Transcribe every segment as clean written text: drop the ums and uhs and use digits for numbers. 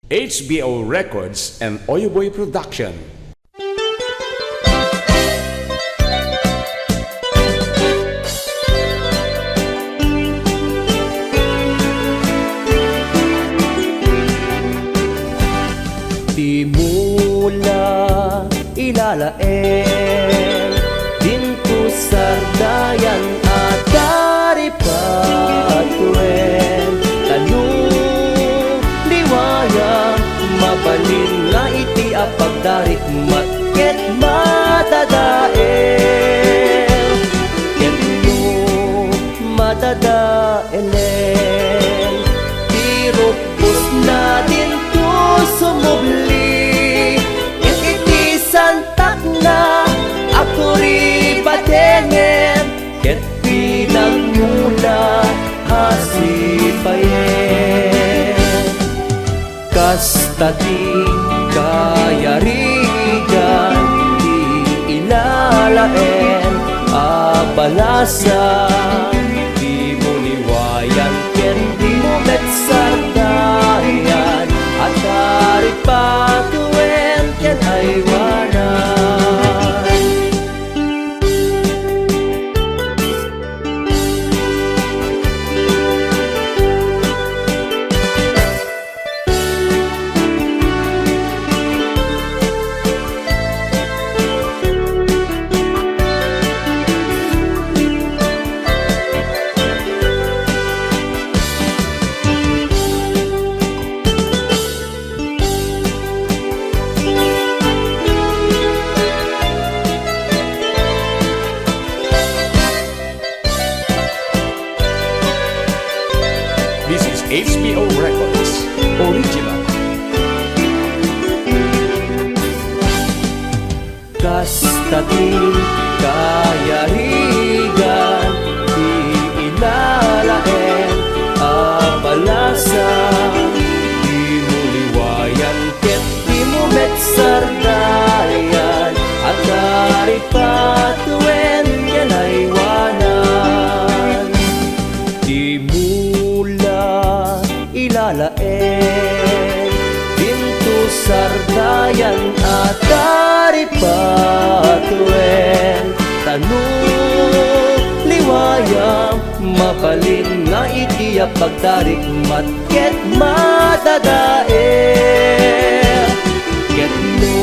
HBO Records and Oyoboy Production. Di mula ilalaeng dinto sardayan at daripatuen tanong liwaya mabalin nga iti apagdarit matket matadaen kenno matadaelen tirupos na dinto sumubli iti santak na ako ri batengen ket pinagmula hasipayen kasta di kayarigan di ilalaen abalasa di mo liwayan ken di mo betsardayan at daripatuen ken aywanan. This is HBO Records Original. Kasta di kayarigan di ilalaen abalasa di mo liwayan ket di mo betsardayan at daripatuen ken aywanan di mula ilalaen dinto sardayan at daripatuen tanong liwayang mabalin nga iti apagdarit matket matadaen ketno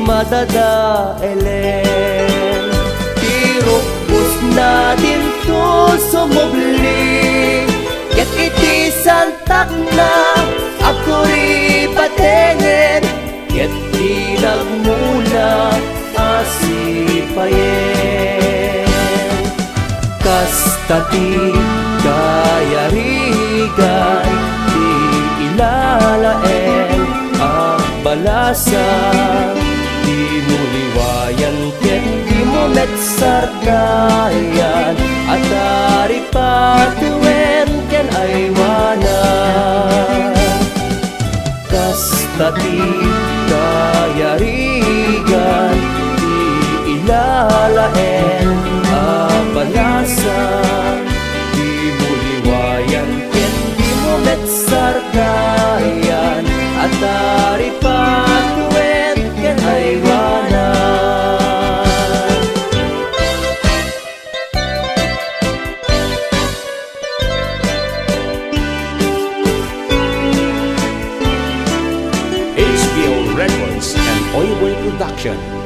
matadaelen tirupos na dinto sumubli ket iti santak na ako ri patengen ket pinagmula asipayen kasta ti kayarigan di ilalaen abalasa di mo liwayan ket di mo betsardayan at daripatuen ken aywanan kasta ti kayarigan di ilalaen abalasa di mo liwayan ken di mo betsardayan at daripatuen ken aywanan. HBO Records and Oyoboy Production.